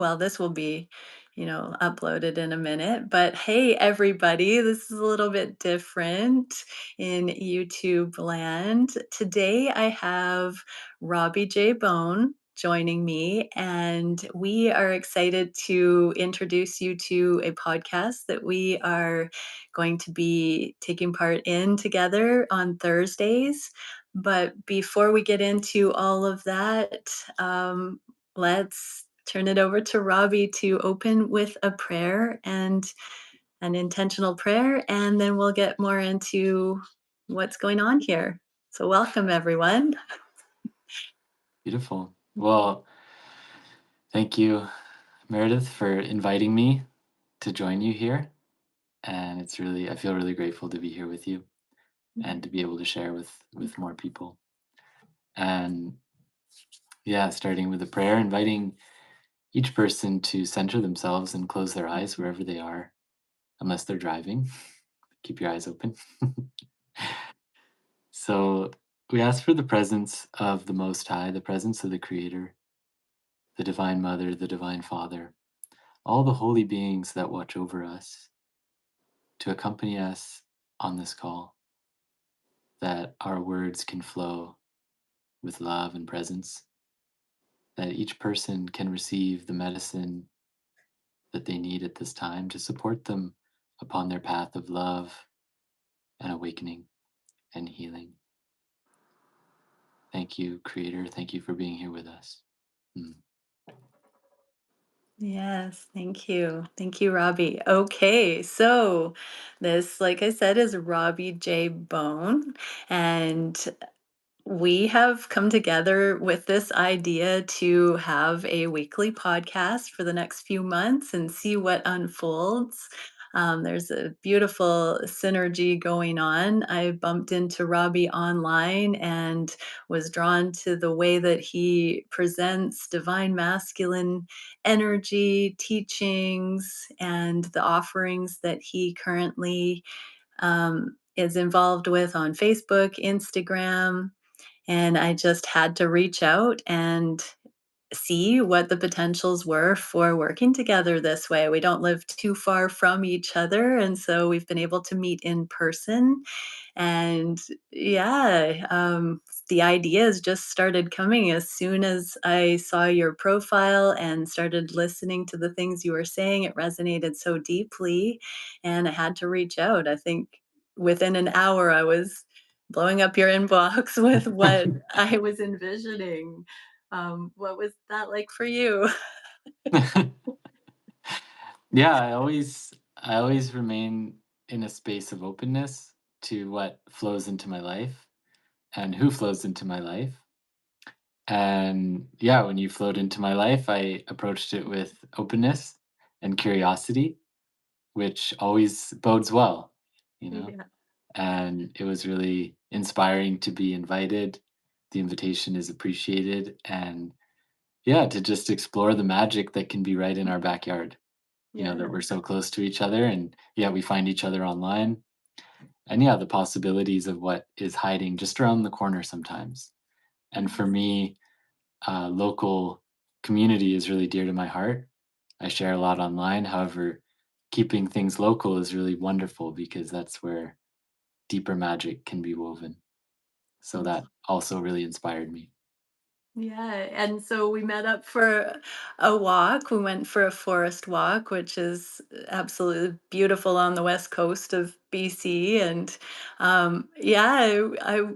well, this will be, uploaded in a minute. But hey, everybody, this is a little bit different in YouTube land. Today I have Robbie J. Bone joining me, and we are excited to introduce you to a podcast that we are going to be taking part in together on Thursdays. But before we get into all of that, let's turn it over to Robbie to open with a prayer and an intentional prayer, and then we'll get more into what's going on here. So, welcome, everyone. Beautiful. Well, thank you, Meredith, for inviting me to join you here. And I feel really grateful to be here with you and to be able to share with more people. And yeah, starting with a prayer, inviting each person to center themselves and close their eyes wherever they are, unless they're driving. Keep your eyes open. So we ask for the presence of the Most High, the presence of the Creator, the Divine Mother, the Divine Father, all the holy beings that watch over us, to accompany us on this call, that our words can flow with love and presence, that each person can receive the medicine that they need at this time to support them upon their path of love and awakening and healing. Thank you, Creator. Thank you for being here with us. Mm. Yes, thank you. Thank you, Robbie. Okay, so this, like I said, is Robbie J. Bone. And we have come together with this idea to have a weekly podcast for the next few months and see what unfolds. There's a beautiful synergy going on. I bumped into Robbie online and was drawn to the way that he presents divine masculine energy, teachings, and the offerings that he currently is involved with on Facebook, Instagram, and I just had to reach out and see what the potentials were for working together this way. We don't live too far from each other, and so we've been able to meet in person. And yeah, the ideas just started coming as soon as I saw your profile and started listening to the things you were saying. It resonated so deeply, and I had to reach out. I think within an hour, I was blowing up your inbox with what I was envisioning. What was that like for you? Yeah, I always remain in a space of openness to what flows into my life and who flows into my life. And yeah, when you flowed into my life, I approached it with openness and curiosity, which always bodes well, you know? Yeah. And it was really inspiring to be invited. The invitation is appreciated. And yeah, to just explore the magic that can be right in our backyard, that Yeah. we're so close to each other. And yeah, we find each other online. And yeah, the possibilities of what is hiding just around the corner sometimes. And for Yes. me, local community is really dear to my heart. I share a lot online. However, keeping things local is really wonderful because that's where deeper magic can be woven. So that also really inspired me. Yeah, and so we met up for a walk. We went for a forest walk, which is absolutely beautiful on the west coast of BC. And yeah,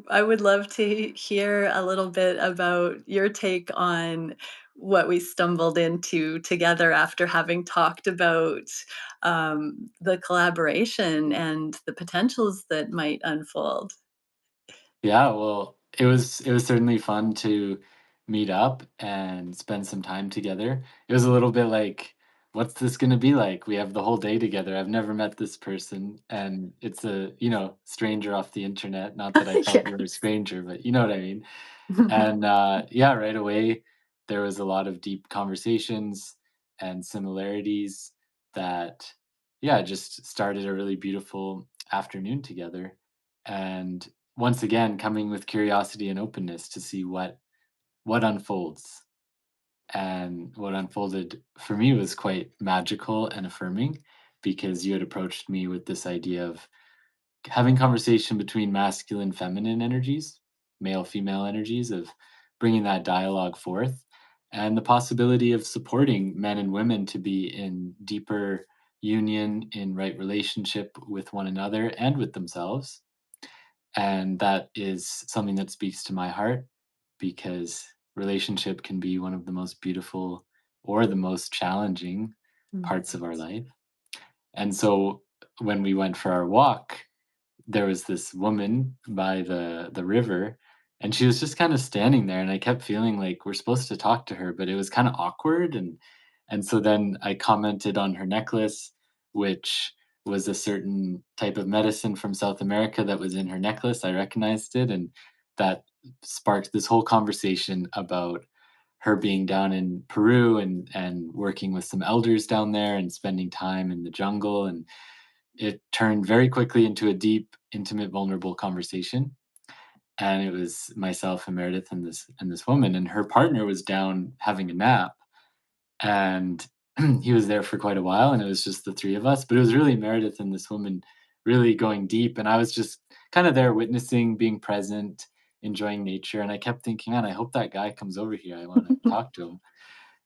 I would love to hear a little bit about your take on what we stumbled into together after having talked about the collaboration and the potentials that might unfold. Yeah, well, it was certainly fun to meet up and spend some time together. It was a little bit like, what's this gonna be like? We have the whole day together. I've never met this person, and it's a, stranger off the internet. Not that I felt you were a Yes. stranger, but you know what I mean. And yeah, right away there was a lot of deep conversations and similarities that, yeah, just started a really beautiful afternoon together. And once again, coming with curiosity and openness to see what unfolds. And what unfolded for me was quite magical and affirming because you had approached me with this idea of having conversation between masculine, feminine energies, male, female energies, of bringing that dialogue forth, and the possibility of supporting men and women to be in deeper union, in right relationship with one another and with themselves. And that is something that speaks to my heart because relationship can be one of the most beautiful or the most challenging Mm. parts of our life. And so when we went for our walk, there was this woman by the river, and she was just kinda standing there, and I kept feeling like we're supposed to talk to her, but it was kinda awkward, and so then I commented on her necklace, which was a certain type of medicine from South America that was in her necklace. I recognized it, and that sparked this whole conversation about her being down in Peru and working with some elders down there and spending time in the jungle, and it turned very quickly into a deep, intimate, vulnerable conversation. And it was myself and Meredith and this woman, and her partner was down having a nap, and he was there for quite a while, and it was just the three of us. But it was really Meredith and this woman really going deep, and I was just kind of there witnessing, being present, enjoying nature. And I kept thinking, man, I hope that guy comes over here. I want to talk to him.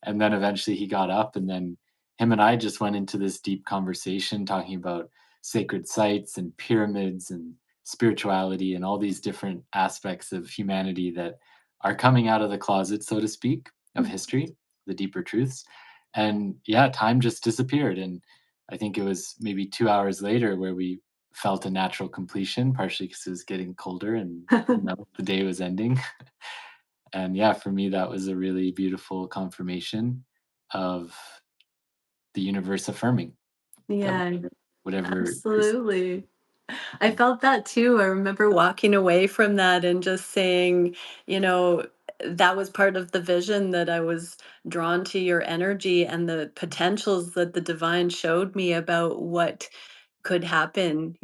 And then eventually he got up, and then him and I just went into this deep conversation talking about sacred sites and pyramids and spirituality and all these different aspects of humanity that are coming out of the closet, so to speak, of history, the deeper truths. And yeah, time just disappeared. And I think it was maybe 2 hours later where we felt a natural completion, partially because it was getting colder and the day was ending. And yeah, for me, that was a really beautiful confirmation of the universe affirming that Yeah, whatever is. absolutely. I Mhm. felt that too. I remember walking away from that and just saying, you know, that was part of the vision that I was drawn to your energy and the potentials that the divine showed me about what could happen,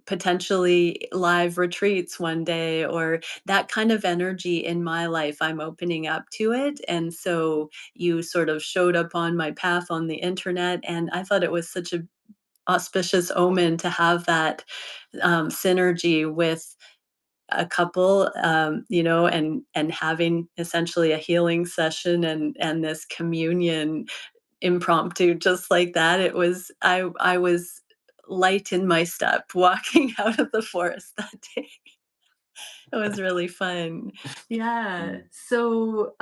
potentially live retreats one day or that kind of energy in my life. I'm opening up to it. And so you sort of showed up on my path on the internet. And I thought it was such a auspicious omen to have that synergy with a couple, and having essentially a healing session and this communion impromptu just like that. I was light in my step walking out of the forest that day. It was really fun. Yeah. Mm. So,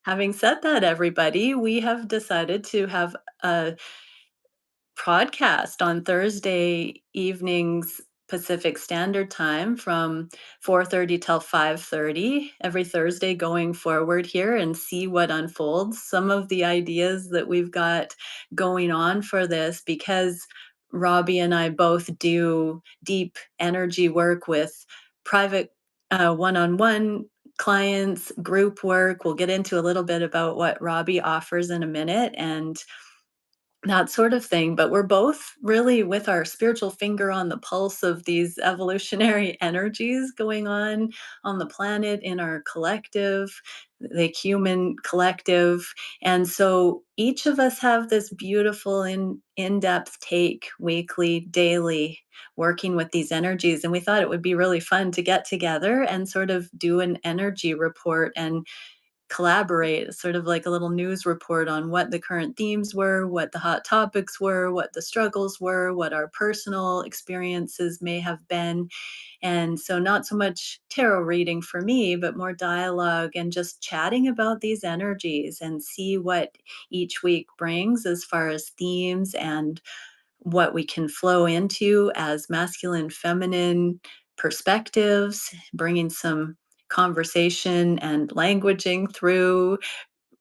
having said that, everybody, we have decided to have a podcast on Thursday evenings Pacific Standard Time from 4:30 till 5:30 every Thursday going forward here and see what unfolds. Some of the ideas that we've got going on for this because Robbie and I both do deep energy work with private one-on-one clients, group work. We'll get into a little bit about what Robbie offers in a minute and that sort of thing, but we're both really with our spiritual finger on the pulse of these evolutionary energies going on the planet, in our collective, the human collective, and so each of us have this beautiful in-depth take weekly, daily, working with these energies, and we thought it would be really fun to get together and sort of do an energy report and collaborate, sort of like a little news report on what the current themes were, what the hot topics were, what the struggles were, what our personal experiences may have been. And so, not so much tarot reading for me, but more dialogue and just chatting about these energies and see what each week brings as far as themes and what we can flow into as masculine, feminine perspectives, bringing some conversation and languaging through.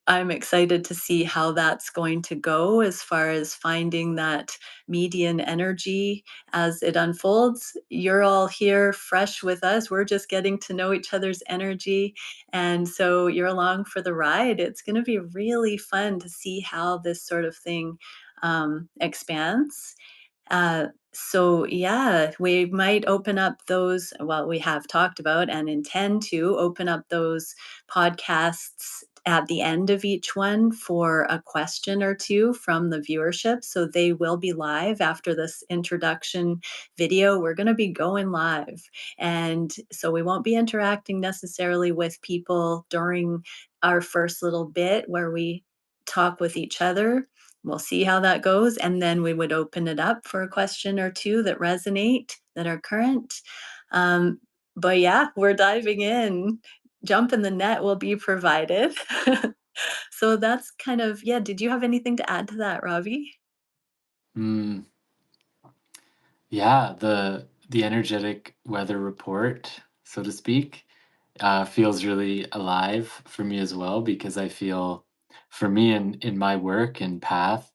I'm excited to see how that's going to go as far as finding that median energy as it unfolds. You're all here fresh with us. We're just getting to know each other's energy. And so you're along for the ride. It's going to be really fun to see how this sort of thing expands. So yeah, we might open up those, well, we have talked about and intend to open up those podcasts at the end of each one for a question or two from the viewership. So they will be live after this introduction video. We're going to be going live. And so we won't be interacting necessarily with people during our first little bit where we talk with each other. We'll see how that goes. And then we would open it up for a question or two that resonate, that are current. Um, but yeah, we're diving in. Jump in the net will be provided. So that's kind of, yeah, did you have anything to add to that, Robbie? Mm, yeah, the energetic weather report, so to speak, feels really alive for me as well because I feel, for me in my work and path,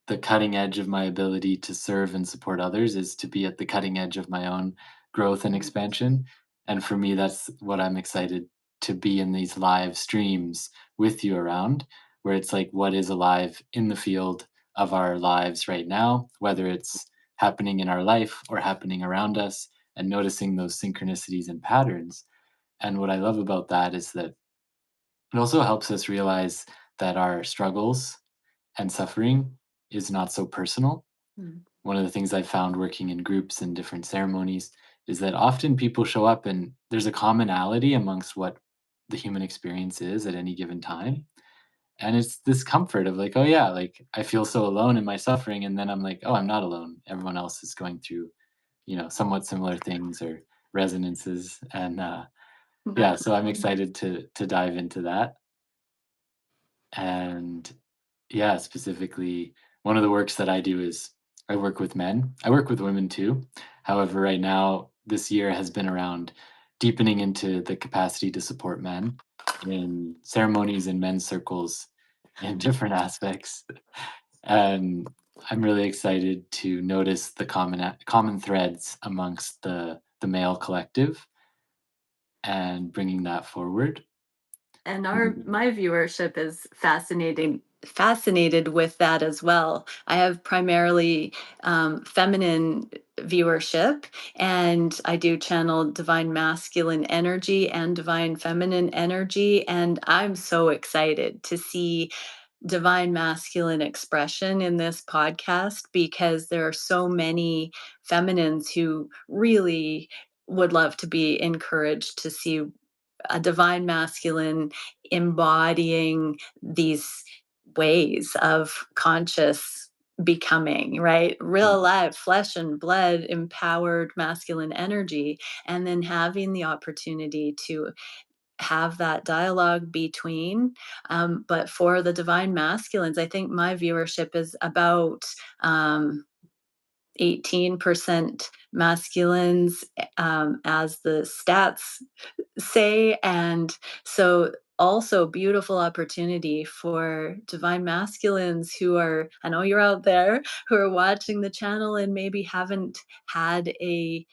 the cutting edge of my ability to serve and support others is to be at the cutting edge of my own growth and Mm, expansion. And for me, that's what I'm excited to be in these live streams with you around, where it's like what is alive in the field of our lives right now, whether it's happening in our life or happening around us, and noticing those synchronicities and patterns. And what I love about that is that it also helps us realize that our struggles and suffering is not so personal. mm, One of the things I've found working in groups and different ceremonies is that often people show up and there's a commonality amongst what the human experience is at any given time. And it's this comfort of like, oh yeah, like I feel so alone in my suffering. And then I'm like, oh, I'm not alone. Everyone else is going through, somewhat similar things or resonances. And yeah, so I'm definitely. excited to dive into that. And yeah, specifically, one of the works that I do is I work with men. I work with women too. However, right now, this year has been around deepening into the capacity to support men in ceremonies and men's circles in different aspects. And I'm really excited to notice the common threads amongst the male collective and bringing that forward. And our Mhm. my viewership is fascinated with that as well. I have primarily feminine viewership, and I do channel divine masculine energy and divine feminine energy. And I'm so excited to see divine masculine expression in this podcast because there are so many feminines who really would love to be encouraged to see a divine masculine embodying these ways of conscious becoming, right? Real Mhm. life, flesh and blood, empowered masculine energy, and then having the opportunity to have that dialogue between. But for the divine masculines, I think my viewership is about 18% masculines, as the stats say. And so also beautiful opportunity for divine masculines who are, I know you're out there, who are watching the channel and maybe haven't had a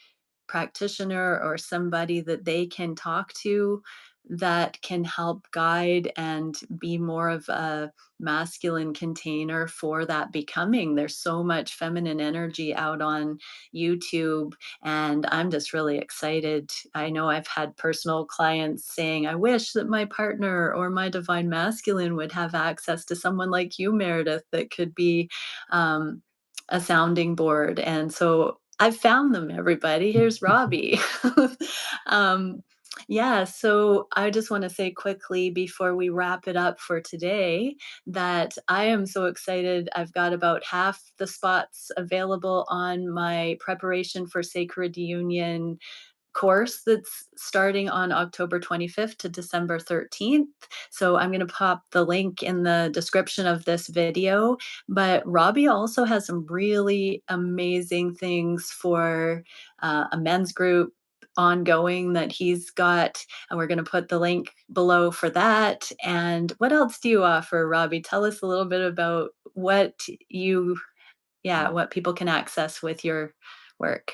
practitioner or somebody that they can talk to that can help guide and be more of a masculine container for that becoming. There's so much feminine energy out on YouTube, and I'm just really excited. I know I've had personal clients saying, I wish that my partner or my divine masculine would have access to someone like you, Meredith, that could be um, a sounding board. And so I've found them, everybody. Here's Robbie. um, yeah, so I just want to say quickly before we wrap it up for today that I am so excited. I've got about half the spots available on my preparation for Sacred Union course that's starting on October 25th to December 13th. So I'm going to pop the link in the description of this video. But Robbie also has some really amazing things for a men's group ongoing that he's got, and we're going to put the link below for that. And what else do you offer, Robbie? Tell us a little bit about what you, yeah, Mm. what people can access with your work.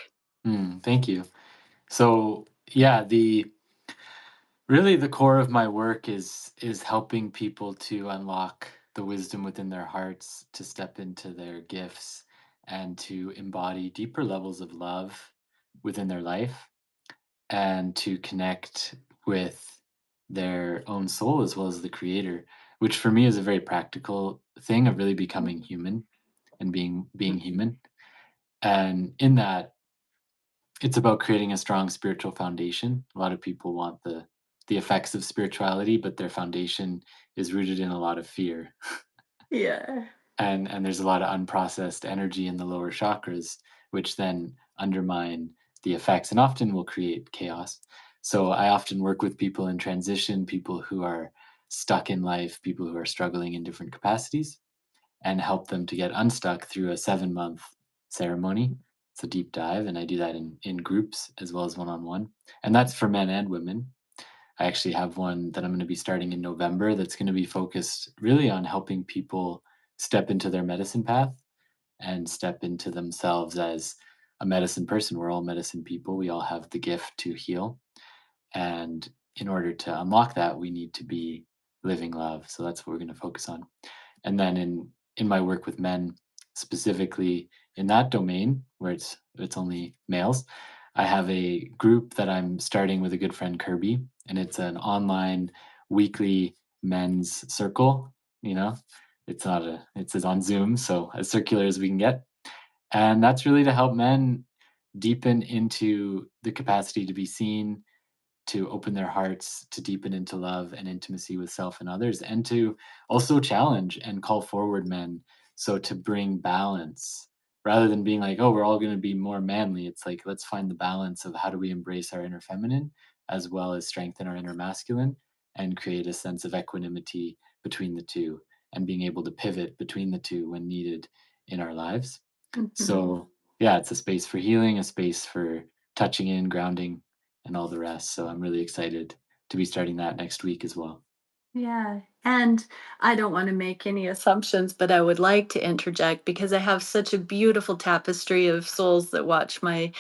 Thank you. So yeah, the core of my work is helping people to unlock the wisdom within their hearts, to step into their gifts, and to embody deeper levels of love within their life, and to connect with their own soul as well as the creator, which for me is a very practical thing of really becoming human and being human. And in that, it's about creating a strong spiritual foundation. A lot of people want the effects of spirituality, but their foundation is rooted in a lot of fear. Yeah. And there's a lot of unprocessed energy in the lower chakras, which then undermine the effects and often will create chaos. So I often work with people in transition, people who are stuck in life, people who are struggling in different capacities, and help them to get unstuck through a 7-month ceremony. It's a deep dive, and I do that in groups as well as one on one. And that's for men and women. I actually have one that I'm going to be starting in November that's going to be focused really on helping people step into their medicine path and step into themselves as a medicine person. We're all medicine people. We all have the gift to heal. And in order to unlock that, we need to be living love. So that's what we're going to focus on. And then in my work with men, specifically in that domain where it's only males, I have a group that I'm starting with a good friend Kirby, and it's an online weekly men's circle. You know, it's on Zoom, so as circular as we can get, and that's really to help men deepen into the capacity to be seen, to open their hearts, to deepen into love and intimacy with self and others, and to also challenge and call forward men. So to bring balance rather than being like, oh, we're all going to be more manly. It's like, let's find the balance of how do we embrace our inner feminine as well as strengthen our inner masculine and create a sense of equanimity between the two and being able to pivot between the two when needed in our lives. Mhm. So, yeah, it's a space for healing, a space for touching in, grounding, and all the rest. So I'm really excited to be starting that next week as well. Yeah. And I don't want to make any assumptions, but I would like to interject because I have such a beautiful tapestry of souls that watch my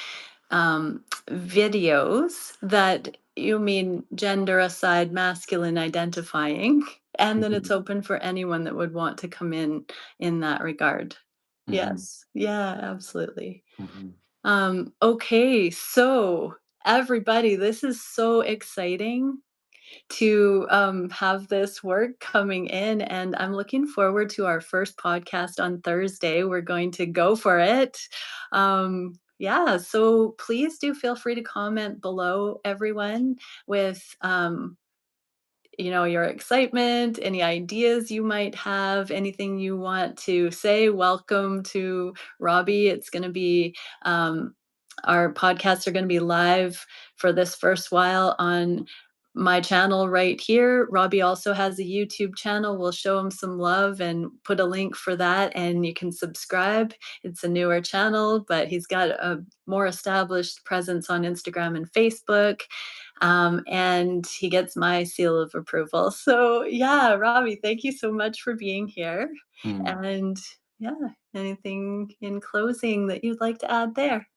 videos that you mean gender aside, masculine identifying. And then it's Mhm, open for anyone that would want to come in that regard. mhm, Yes. Yeah, absolutely. mhm. Okay, so everybody, this is so exciting to have this work coming in, and I'm looking forward to our first podcast on Thursday. We're going to go for it. Yeah, so please do feel free to comment below, everyone, with your excitement, any ideas you might have, anything you want to say. Welcome to Robbie. It's going to be our podcasts are going to be live for this first while on my channel right here. Robbie also has a YouTube channel. We'll show him some love and put a link for that, and you can subscribe. It's a newer channel, but he's got a more established presence on Instagram and Facebook. And he gets my seal of approval. So, yeah, Robbie, thank you so much for being here. Mm. And yeah, anything in closing that you'd like to add there?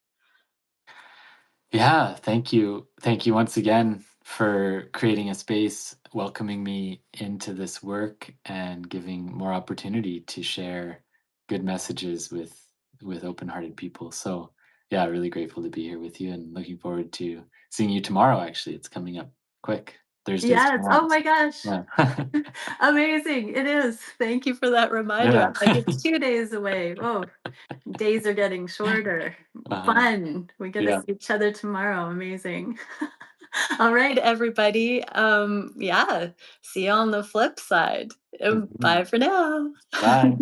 Yeah, thank you. Thank you once again for creating a space, welcoming me into this work and giving more opportunity to share good messages with open-hearted people. So, yeah, really grateful to be here with you and looking forward to seeing you tomorrow actually. It's coming up quick. Thursday's Yes. tomorrow. Oh my gosh. Yeah. Amazing. It is. Thank you for that reminder. Yeah. I'm like, it's 2 days away. Oh, days are getting shorter. Uh-huh. Fun. We get to Yeah. see each other tomorrow. Amazing. All right, everybody. Yeah. See you on the flip side. Mhm. Bye for now. Bye.